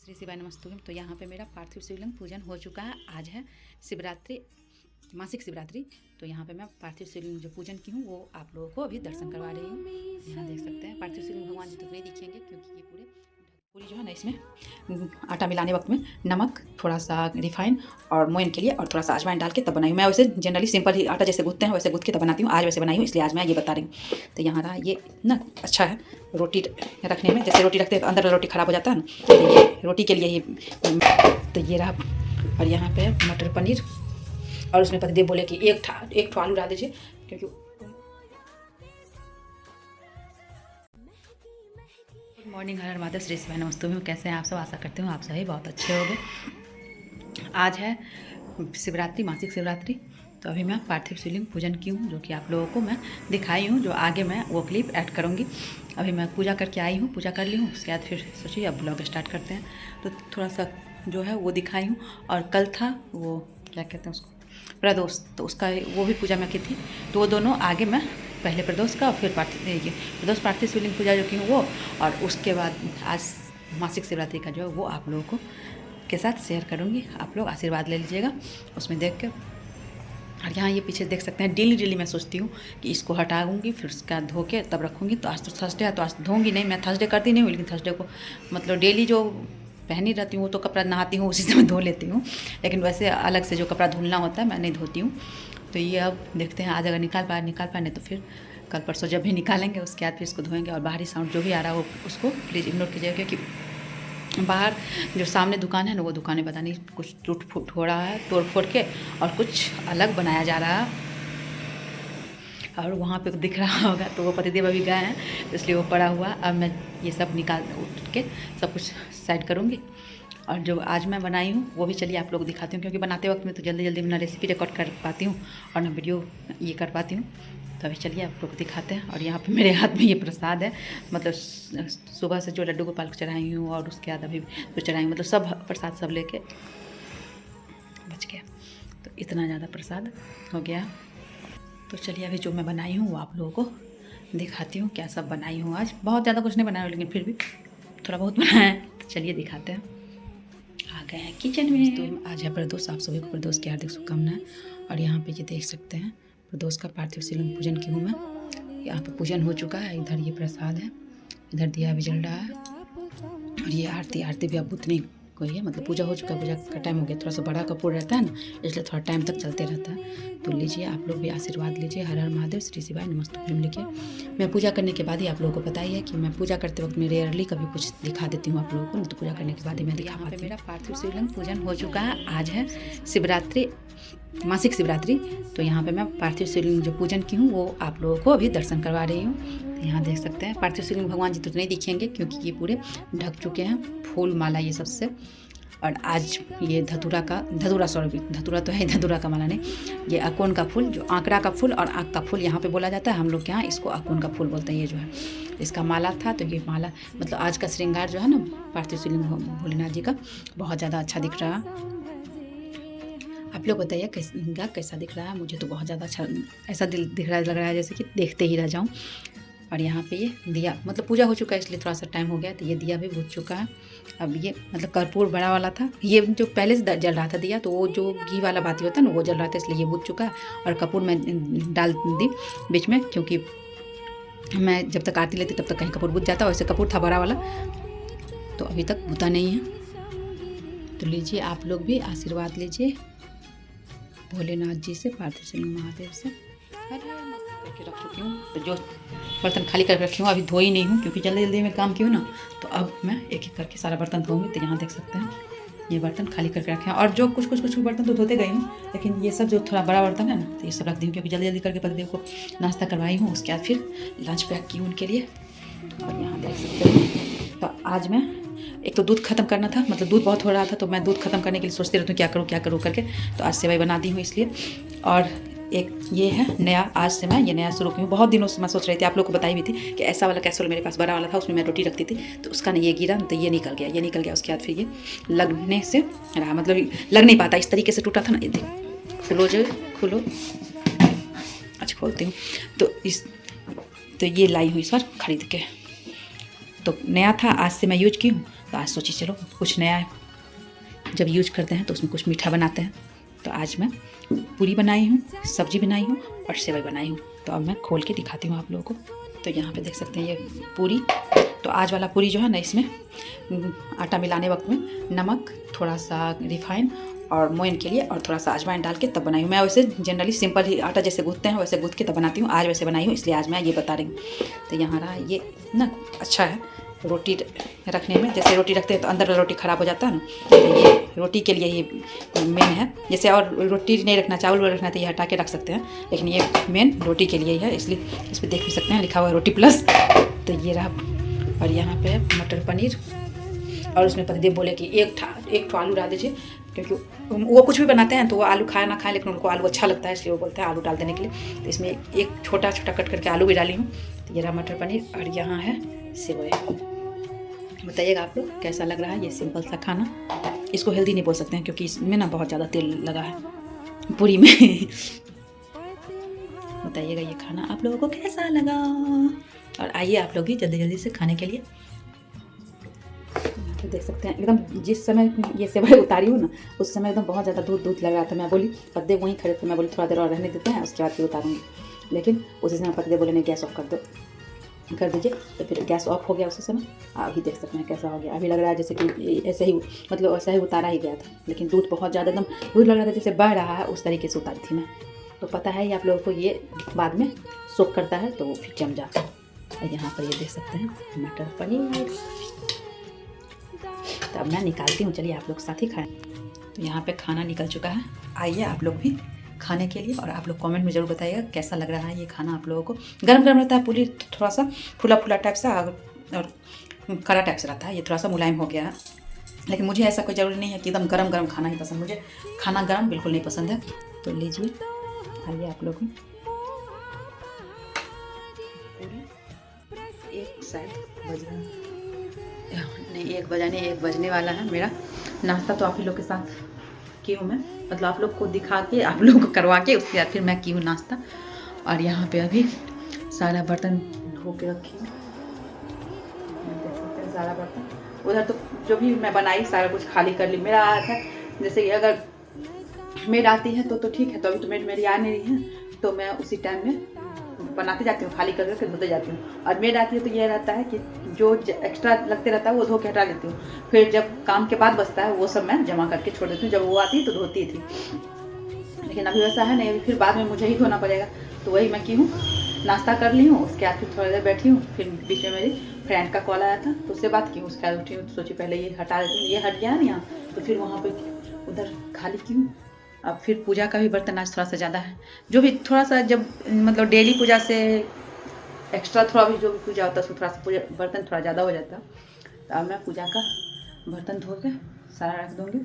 श्री शिवाय नमस्तुभ्यम। तो यहाँ पे मेरा पार्थिव शिवलिंग पूजन हो चुका है। आज है शिवरात्रि, मासिक शिवरात्रि। तो यहाँ पे मैं पार्थिव शिवलिंग जो पूजन की हूँ वो आप लोगों को अभी दर्शन करवा रही हूँ। यहाँ देख सकते हैं पार्थिव शिवलिंग भगवान जी तो नहीं दिखेंगे क्योंकि ये पूरी जो है ना, इसमें आटा मिलाने वक्त में नमक, थोड़ा सा रिफाइन और मोयन के लिए और थोड़ा सा अजवाइन डाल के तब बनाई हूँ। मैं वैसे जनरली सिंपल ही आटा जैसे गूँथते हैं वैसे गूँथ के तब बनाती हूँ। आज वैसे बनाई हूँ इसलिए आज मैं ये बता रही हूँ। तो यहाँ रहा ये ना, अच्छा है रोटी रखने में। जैसे रोटी रखते हैं तो अंदर रोटी ख़राब हो जाता है ना, तो ये रोटी के लिए ही। तो ये रहा। और यहाँ पे मटर पनीर और उसमें पतिदेव बोले कि एक ठो आलू डाल दीजिए क्योंकि गुड मॉर्निंग, हर हर महादेव, श्री शिवाय नमस्तुभ्यम। कैसे हैं आप सब? आशा करते हूँ आप सभी बहुत अच्छे होंगे। आज है शिवरात्रि, मासिक शिवरात्रि। तो अभी मैं पार्थिव शिवलिंग पूजन की हूँ जो कि आप लोगों को मैं दिखाई हूँ, जो आगे मैं वो क्लिप ऐड करूँगी। अभी मैं पूजा करके आई हूँ, पूजा कर ली हूँ। उसके बाद फिर सोचिए अब ब्लॉग स्टार्ट करते हैं। तो थोड़ा सा जो है वो दिखाई हूँ। और कल था वो क्या कहते हैं उसको, प्रदोष, तो उसका वो भी पूजा मैं की थी। तो वो दोनों आगे मैं पहले प्रदोष का और फिर प्रदोष पार्थिव शिवलिंग पूजा जो की हूँ वो, और उसके बाद आज मासिक शिवरात्रि का जो है वो आप लोगों को के साथ शेयर करूँगी। आप लोग आशीर्वाद ले लीजिएगा उसमें देख के। और यहाँ ये पीछे देख सकते हैं, डेली मैं सोचती हूँ कि इसको हटाऊँगी फिर उसका धो के तब रखूँगी। तो आज तो थर्सडे है तो आज धोऊँगी नहीं, मैं थर्सडे करती नहीं हूँ, लेकिन थर्सडे को मतलब डेली जो पहनी रहती हूँ वो तो कपड़ा नहाती हूँ उसी से मैं धो लेती हूँ। लेकिन वैसे अलग से जो कपड़ा धुलना होता है मैं नहीं धोती हूँ। तो ये अब देखते हैं आज अगर निकाल पाए नहीं तो फिर कल परसों जब भी निकालेंगे उसके बाद फिर इसको धोएंगे। और बाहरी साउंड जो भी आ रहा है वो उसको प्लीज़ इग्नोर कीजिएगा क्योंकि बाहर जो सामने दुकान है ना वो दुकान में पता नहीं कुछ टूट फूट हो रहा है, तोड़ फोड़ के, और कुछ अलग बनाया जा रहा है। और वहाँ पे दिख रहा होगा तो वो पतिदेव अभी गए हैं तो इसलिए वो पड़ा हुआ। अब मैं ये सब निकाल उठ के सब कुछ साइड करूँगी। और जो आज मैं बनाई हूँ वो भी चलिए आप लोग दिखाती हूँ, क्योंकि बनाते वक्त में तो जल्दी मैं रेसिपी रिकॉर्ड कर पाती हूँ और ना वीडियो ये कर पाती हूँ। तो अभी चलिए आप लोग को दिखाते हैं। और यहाँ पे मेरे हाथ में ये प्रसाद है, मतलब सुबह से जो लड्डू गोपाल को चढ़ाई हूँ और उसके बाद अभी जो चढ़ाई, मतलब सब प्रसाद सब लेके बच गया। तो इतना ज़्यादा प्रसाद हो गया। तो चलिए अभी जो मैं बनाई हूँ वो आप लोगों को दिखाती हूँ क्या सब बनाई हूँ। आज बहुत ज़्यादा कुछ नहीं बनाया लेकिन फिर भी थोड़ा बहुत बनाया है। तो चलिए दिखाते हैं। आ गए हैं किचन में। तो आज है प्रदोष, आप सभी को प्रदोष की हार्दिक शुभकामनाएं। और यहाँ पे ये देख सकते हैं प्रदोष का पार्थिव शिवलिंग पूजन की हूँ मैं। यहाँ पे पूजन हो चुका है। इधर ये प्रसाद है, इधर दिया भी जल रहा है। और ये आरती भी अब उतनी कोई है, मतलब पूजा हो चुका है, पूजा का टाइम हो गया। थोड़ा सा बड़ा कपूर रहता है ना, इसलिए थोड़ा टाइम तक चलते रहता है। तो लीजिए आप लोग भी आशीर्वाद लीजिए। हर हर महादेव, श्री शिवाय नमस्तुभ्यम लिखिए। मैं पूजा करने के बाद ही आप लोगों को पता ही है कि मैं पूजा करते वक्त मैं रेयरली कभी कुछ दिखा देती हूँ आप लोगों को, नहीं तो पूजा करने के बाद ही मैं दिखा पाती हूँ। मेरा पार्थिव शिवलिंग पूजन हो चुका है। आज है शिवरात्रि, मासिक शिवरात्रि। तो यहाँ पे मैं पार्थिव शिवलिंग जो पूजन की हूँ वो आप लोगों को अभी दर्शन करवा रही हूँ। तो यहाँ देख सकते हैं पार्थिव शिवलिंग भगवान जी तो नहीं दिखेंगे क्योंकि ये पूरे ढक चुके हैं, फूल माला ये सबसे। और आज ये धतूरा तो है, धतूरा का माला नहीं, ये अकोन का फूल, जो आंकड़ा का फूल और आँख का फूल यहाँ पे बोला जाता है। हम लोग के यहाँ इसको अकोन का फूल बोलते हैं। ये जो है इसका माला था। तो ये माला मतलब आज का श्रृंगार जो है ना पार्थिव शिवलिंग भोलेनाथ जी का बहुत ज़्यादा अच्छा दिख रहा है। आप लोग बताइए कैसा दिख रहा है? मुझे तो बहुत ज़्यादा अच्छा ऐसा दिख रहा है, लग रहा है जैसे कि देखते ही रह जाऊँ। और यहाँ पे ये दिया, मतलब पूजा हो चुका है इसलिए थोड़ा सा टाइम हो गया, तो ये दिया भी बुझ चुका है। अब ये मतलब कर्पूर बड़ा वाला था, ये जो पहले से जल रहा था दिया, तो वो जो घी वाला बाती होता है ना वो जल रहा था, इसलिए ये बुझ चुका है। और कपूर में डाल दी बीच में, क्योंकि मैं जब तक आरती लेती तब तक कहीं कपूर बुझ जाता। वैसे कपूर था बड़ा वाला, तो अभी तक बुझा नहीं है। तो लीजिए आप लोग भी आशीर्वाद लीजिए भोलेनाथ जी से, पार्थिव शिवलिंग महादेव से। करके रख चुकी हूँ, तो जो बर्तन खाली करके रखी हूँ अभी धोई नहीं हूँ क्योंकि जल्दी में काम की हूँ ना। तो अब मैं एक एक करके सारा बर्तन धोऊंगी। तो यहाँ देख सकते हैं ये बर्तन खाली करके रखे हैं। और जो कुछ बर्तन तो धोते गई हूँ, लेकिन ये सब जो थोड़ा बड़ा बर्तन है ना तो ये सब रख दी हूँ क्योंकि जल्दी करके पतिदेव को नाश्ता करवाई हूँ। उसके बाद फिर लंच पैक की हूँ उनके लिए। और यहाँ देख सकते हैं। तो आज मैं एक तो दूध ख़त्म करना था, मतलब दूध बहुत हो रहा था, तो मैं दूध ख़त्म करने के लिए सोचती रहती हूँ क्या करूँ करके। तो आज सेवई बना दी हूँ इसलिए। और एक ये है नया, आज से मैं ये नया शुरू की हूँ। बहुत दिनों से मैं सोच रही थी, आप लोग को बताई भी थी कि ऐसा वाला कैसरोल मेरे पास बड़ा वाला था, उसमें मैं रोटी रखती थी, तो उसका नहीं ये गिरा, तो ये निकल गया। उसके बाद फिर ये लगने से रहा, मतलब लग नहीं पाता, इस तरीके से टूटा था ना। ये देख खोलो, अच्छा खोलती हूँ। तो ये लाई हूँ इस बार खरीद के, तो नया था, आज से मैं यूज की हूँ। तो आज सोची चलो कुछ नया है, जब यूज करते हैं तो उसमें कुछ मीठा बनाते हैं। तो आज मैं पूरी बनाई हूँ, सब्जी बनाई हूँ और सेवई बनाई हूँ। तो अब मैं खोल के दिखाती हूँ आप लोगों को। तो यहाँ पे देख सकते हैं ये पूरी। तो आज वाला पूरी जो है ना, इसमें आटा मिलाने वक्त में नमक, थोड़ा सा रिफाइन और मोइन के लिए और थोड़ा सा अजवाइन डाल के तब बनाई हूँ। मैं वैसे जनरली सिंपल ही आटा जैसे गूँथते हैं वैसे गूँथ के तब बनाती हूँ। आज वैसे बनाई हूँ, इसलिए आज मैं ये बता रही हूँ। तो यहाँ रहा ये ना, अच्छा है रोटी रखने में। जैसे रोटी रखते हैं तो अंदर वाला रोटी ख़राब हो जाता है ना, तो ये रोटी के लिए ये मेन है। जैसे और रोटी नहीं रखना, चावल वाला रखना तो ये हटा के रख सकते हैं, लेकिन ये मेन रोटी के लिए ही है। इसलिए इस पर देख भी सकते हैं लिखा हुआ है रोटी प्लस। तो ये रहा। और यहाँ पे मटर पनीर, और उसमें पतिदेव बोले कि एक ठो आलू डाल दीजिए, क्योंकि वो कुछ भी बनाते हैं तो वो आलू खाए ना खाए, लेकिन उनको आलू अच्छा लगता है, इसलिए वो बोलते हैं आलू डाल देने के लिए। तो इसमें एक छोटा छोटा कट करके आलू भी डाली हूँ। तो ये रहा मटर पनीर, और यहाँ है सेवई। बताइएगा आप लोग कैसा लग रहा है ये सिंपल सा खाना। इसको हेल्दी नहीं बोल सकते हैं क्योंकि इसमें ना बहुत ज़्यादा तेल लगा है पूरी में। बताइएगा ये खाना आप लोगों को कैसा लगा, और आइए आप लोग भी जल्दी जल्दी से खाने के लिए। तो देख सकते हैं एकदम जिस समय ये सेवई उतारी हूँ ना, उस समय एकदम बहुत ज़्यादा दूध लग रहा था। मैं बोली पतिदेव वहीं खड़े थे, मैं बोली थोड़ा देर और रहने देते हैं, उसके बाद फिर उतारूँगी। लेकिन उसी समय पतिदेव बोले नहीं गैस ऑफ कर दीजिए। तो फिर गैस ऑफ हो गया उसी समय। अभी देख सकते हैं कैसा हो गया। अभी लग रहा है जैसे कि ऐसे ही, मतलब ऐसा ही उतारा ही गया था, लेकिन दूध बहुत ज़्यादा एकदम दूध लग रहा था जैसे बह रहा है, उस तरीके से उतारी थी मैं। तो पता है आप लोगों को ये बाद में सोख करता है तो वो फिर जम जाता है। और यहाँ पर ये देख सकते हैं मटर पनीर। तो अब मैं निकालती हूँ, चलिए आप लोग साथ ही खाएँ। तो यहाँ पे खाना निकल चुका है, आइए आप लोग भी खाने के लिए। और आप लोग कमेंट में ज़रूर बताइएगा कैसा लग रहा है ये खाना आप लोगों को। गरम गरम रहता है, पूरी थोड़ा सा फूला फूला टाइप सा और कड़ा टाइप से रहता है। ये थोड़ा सा मुलायम हो गया है, लेकिन मुझे ऐसा कोई ज़रूरी नहीं है कि एकदम गरम गरम खाना ही पसंद। मुझे खाना गरम बिल्कुल नहीं पसंद है। तो लीजिए, आइए आप लोग भी। एक शायद बज रहा नहीं, 1 बजा नहीं, 1 बजने वाला है। मेरा नाश्ता तो आप ही लोग के साथ की हूँ मैं, मतलब आप लोग को दिखा के, आप लोग को करवा के, उसके बाद फिर मैं की हूँ नाश्ता। और यहाँ पे अभी सारा बर्तन धो के रखी हूँ, देख सकते हैं सारा बर्तन। उधर तो जो भी मैं बनाई सारा कुछ खाली कर ली। मेरा आया था, जैसे कि अगर मेड आती है तो ठीक है। तो अभी तो मेरी आ नहीं रही है, तो मैं उसी टाइम में बनाते जाती हूँ, खाली कर करके धोते जाती हूँ। और मेड आती है तो ये रहता है कि जो एक्स्ट्रा लगते रहता है वो धो के हटा लेती हूँ। फिर जब काम के बाद बचता है वो सब मैं जमा करके छोड़ देती हूँ। जब वो आती है तो धोती थी, लेकिन अभी वैसा है नहीं, अभी फिर बाद में मुझे ही धोना पड़ेगा। तो वही मैं की हूँ, नाश्ता कर ली हूँ, उसके बाद फिर थोड़ी देर बैठी हूँ। फिर बीच में मेरी फ्रेंड का कॉल आया था तो उससे बात की हूँ। उसके बाद उठी हूँ, सोची पहले ये हटा देती हूँ, ये हट गया ना यहाँ, तो फिर वहाँ पर उधर खाली की हूँ। अब फिर पूजा का भी बर्तन आज थोड़ा सा ज़्यादा है, जो भी थोड़ा सा, जब मतलब डेली पूजा से एक्स्ट्रा थोड़ा भी जो भी पूजा होता है उसमें थोड़ा सा पूजा बर्तन थोड़ा ज़्यादा हो जाता है। तो अब मैं पूजा का बर्तन धो के सारा रख दूँगी।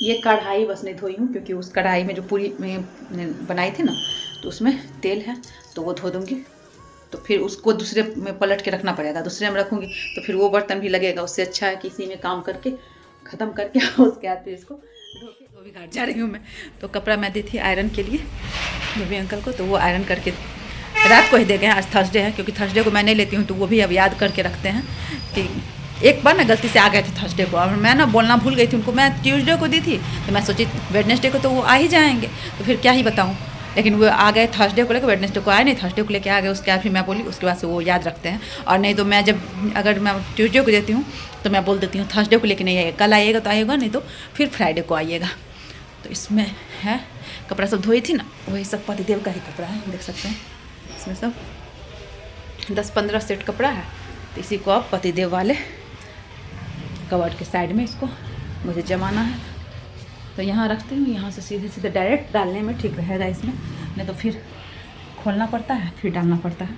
ये कढ़ाई बस नहीं धोई हूँ, क्योंकि उस कढ़ाई में जो पूरी में बनाई थी ना, तो उसमें तेल है, तो वो धो दूँगी। तो फिर उसको दूसरे में पलट के रखना पड़ेगा, दूसरे में रखूँगी तो फिर वो बर्तन भी लगेगा। उससे अच्छा है कि इसी में काम करके ख़त्म करके उसके बाद फिर इसको धो के वो भी घाट जा रही हूँ मैं। तो कपड़ा मैं दी थी आयरन के लिए बेबी अंकल को, तो वो आयरन करके रात को ही दे गए हैं। आज थर्सडे है, क्योंकि थर्सडे को मैं नहीं लेती हूँ, तो वो भी अब याद करके रखते हैं कि एक बार ना गलती से आ गए थे थर्सडे को, और मैं ना बोलना भूल गई थी उनको। मैं ट्यूसडे को दी थी, तो मैं सोची वेडनेसडे को तो वो आ ही जाएंगे, तो फिर क्या ही बताऊँ। लेकिन वो आ गए थर्सडे को लेकर, वेडनेसडे को आए नहीं, थर्सडे को लेकर आ गए। उसके बाद फिर मैं बोली, उसके बाद से वो याद रखते हैं। और नहीं तो मैं जब अगर मैं ट्यूसडे को देती हूँ तो मैं बोल देती हूँ थर्सडे को लेकर नहीं आइएगा, कल आइएगा तो आइएगा, नहीं तो फिर फ्राइडे को आइएगा। तो इसमें है कपड़ा सब धोई थी ना, वही सब पतिदेव का ही कपड़ा है, देख सकते हैं। इसमें सब 10-15 सेट कपड़ा है। तो इसी को अब पतिदेव वाले कवर्ड के साइड में इसको मुझे जमाना है। तो यहाँ रखती हूँ, यहाँ से सीधे सीधे डायरेक्ट डालने में ठीक रहेगा इसमें, नहीं तो फिर खोलना पड़ता है, फिर डालना पड़ता है।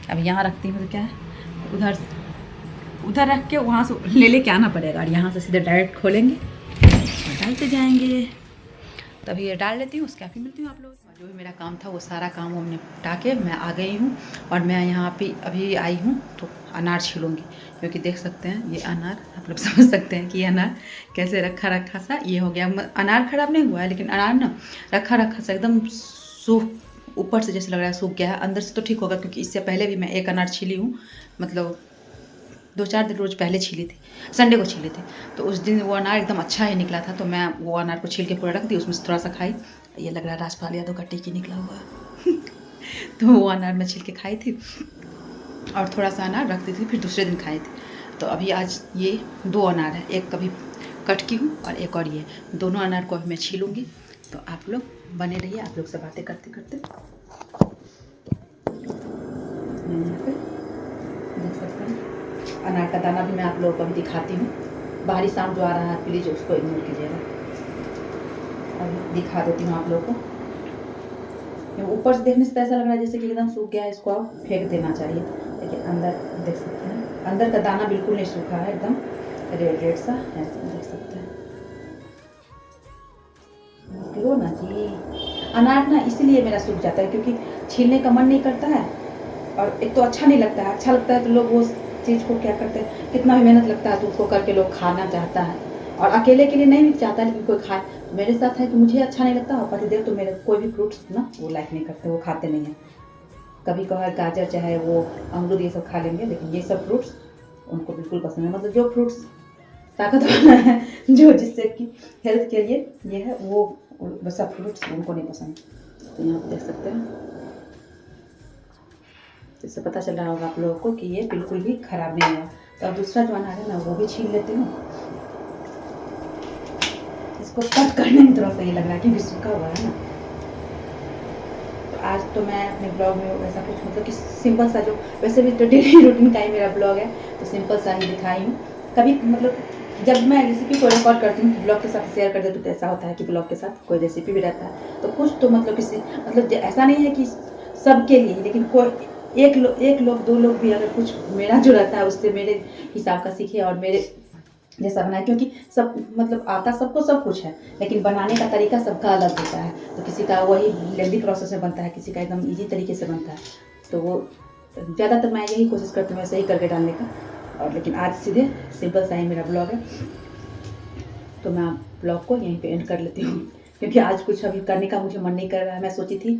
अब यहाँ रखती हूँ तो क्या है, उधर रख के वहाँ से लेके आना पड़ेगा, और यहाँ से सीधे डायरेक्ट खोलेंगे और डालते जाएंगे। तभी ये डाल लेती हूँ, उसके फिर मिलती हूँ आप लोग। जो भी मेरा काम था वो सारा काम वो निपटा के मैं आ गई हूँ, और मैं यहाँ पे अभी आई हूँ तो अनार छीलूँगी। क्योंकि देख सकते हैं ये अनार, आप लोग समझ सकते हैं कि ये अनार कैसे रखा सा ये हो गया। अनार ख़राब नहीं हुआ है, लेकिन अनार ना रखा सा एकदम सूख, ऊपर से जैसे लग रहा है सूख गया है, अंदर से तो ठीक होगा। क्योंकि इससे पहले भी मैं एक अनार छीली हूँ, मतलब 2-4 दिन रोज़ पहले छीली थी, संडे को छीले थे। तो उस दिन वो अनार एकदम अच्छा ही निकला था, तो मैं वो अनार को छील के पूरा रख दी, उसमें से थोड़ा-सा खाई। ये लग रहा है राजपाल यादव का टिकी निकला हुआ है। तो वो अनार मैं छील के खाई थी और थोड़ा-सा अनार रख दी थी, फिर दूसरे दिन खाई थी। तो अभी आज ये 2 अनार है, एक कभी कट की हूँ और एक और ये। दोनों अनार को अभी मैं छीलूँगी, तो आप लोग बने रहिए, आप लोग से बातें करते-करते। यहाँ पे देख सकते हैं अनार का दाना भी मैं आप लोगों को अभी दिखाती हूँ। बाहरी साउंड जो आ रहा है प्लीज़ उसको इग्नोर कीजिएगा। अभी दिखा देती हूँ आप लोगों को। ऊपर से देखने से तो ऐसा लग रहा है जैसे कि एकदम सूख गया है, इसको आप फेंक देना चाहिए, लेकिन अंदर देख सकते हैं अंदर का दाना बिल्कुल नहीं सूखा है, एकदम रेड रेड सा ऐसे देख सकते हैं। लो ना जी, अनार ना इसीलिए मेरा सूख जाता है क्योंकि छीलने का मन नहीं करता है, और एक तो अच्छा नहीं लगता है। अच्छा लगता है तो लोग वो चीज़ को क्या करते हैं, कितना भी मेहनत लगता है तो उसको करके लोग खाना चाहता है, और अकेले के लिए नहीं भी चाहता है लेकिन कोई खाए। मेरे साथ है कि मुझे अच्छा नहीं लगता, और पतिदेव तो मेरे कोई भी फ्रूट्स ना वो लाइक नहीं करते, वो खाते नहीं हैं। कभी कभार गाजर चाहे वो अमरूद ये सब खा लेंगे, लेकिन ये सब फ्रूट्स उनको बिल्कुल पसंद है। मतलब जो फ्रूट्स ताकत वाला है, जो जिससे कि हेल्थ के लिए ये है, वो सब फ्रूट्स उनको नहीं पसंद। तो यहाँ पर देख सकते हैं, इससे पता चल रहा होगा आप लोगों को कि ये बिल्कुल भी ख़राब नहीं हुआ। तो अब दूसरा जो अनार है मैं वो भी छील लेती हूँ। इसको कट करने में थोड़ा सा ये लग रहा है क्योंकि सूखा हुआ है ना। तो आज तो मैं अपने ब्लॉग में वैसा कुछ मतलब कि सिंपल सा, जो वैसे भी तो डेली रूटीन का ही मेरा ब्लॉग है, तो सिंपल सा ही दिखाई हूँ। कभी मतलब जब मैं रेसिपी को रिकॉर्ड करती हूँ ब्लॉग के साथ शेयर कर देती हूँ, तो ऐसा होता है कि ब्लॉग के साथ कोई रेसिपी भी रहता है, तो कुछ तो मतलब किसी मतलब ऐसा नहीं है कि सबके लिए, लेकिन कोई एक लोग 2 लोग भी अगर कुछ मेरा जो रहता है उससे मेरे हिसाब का सीखे और मेरे जैसा बनाए, क्योंकि सब मतलब आता सबको सब कुछ है, लेकिन बनाने का तरीका सबका अलग होता है। तो किसी का वही लेंदी प्रोसेस में बनता है, किसी का एकदम ईजी तरीके से बनता है। तो वो ज़्यादातर मैं यही कोशिश करती हूँ वैसे ही करके डालने का। और लेकिन आज सीधे सिंपल सा ही मेरा ब्लॉग है, तो मैं ब्लॉग को यहीं पे एंड कर लेती हूँ, क्योंकि आज कुछ अभी करने का मुझे मन नहीं कर रहा है। मैं सोची थी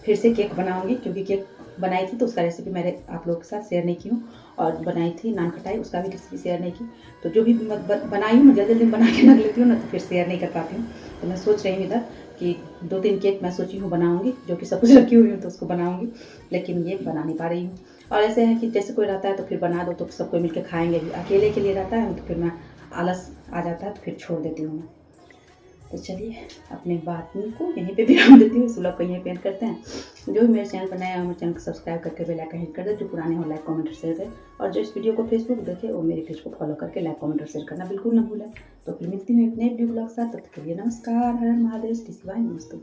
फिर से केक बनाऊँगी, क्योंकि केक बनाई थी तो उसका रेसिपी मैंने आप लोगों के साथ शेयर नहीं की हूँ, और बनाई थी नान खटाई, उसका भी रेसिपी शेयर नहीं की। तो जो भी बनाई हूँ जल्दी जल्दी बना के रख लेती हूँ ना, तो फिर शेयर नहीं कर पाती हूँ। तो मैं सोच रही हूँ इधर कि 2-3 केक मैं सोची हूँ बनाऊँगी, जो कि सब कुछ रखी हुई हूँ तो उसको बनाऊँगी, लेकिन ये बना नहीं पा रही हूँ। और ऐसे है कि जैसे कोई रहता है तो फिर बना दो तो सब कोई मिलकर खाएंगे भी, अकेले के लिए रहता है तो फिर मैं आलस आ जाता है तो फिर छोड़ देती हूँ मैं। तो चलिए अपने बात को यहीं पे विराम देती हूँ, इस ब्लॉग को यहीं पे एंड करते हैं। जो भी मेरे चैनल पर नया है मेरे चैनल को सब्सक्राइब करके बेल आइकन हिट कर दे, जो पुराने हो लाइक कमेंट और शेयर करें, और जो इस वीडियो को फेसबुक देखे वो मेरे पेज को फॉलो करके लाइक कमेंट और शेयर करना बिल्कुल ना भूलें। तो फिर मिलती हूँ एक नए वीडियो ब्लॉग साथ, तब तक के लिए नमस्कार, हर हर महादेव, शिवाय नमस्ते।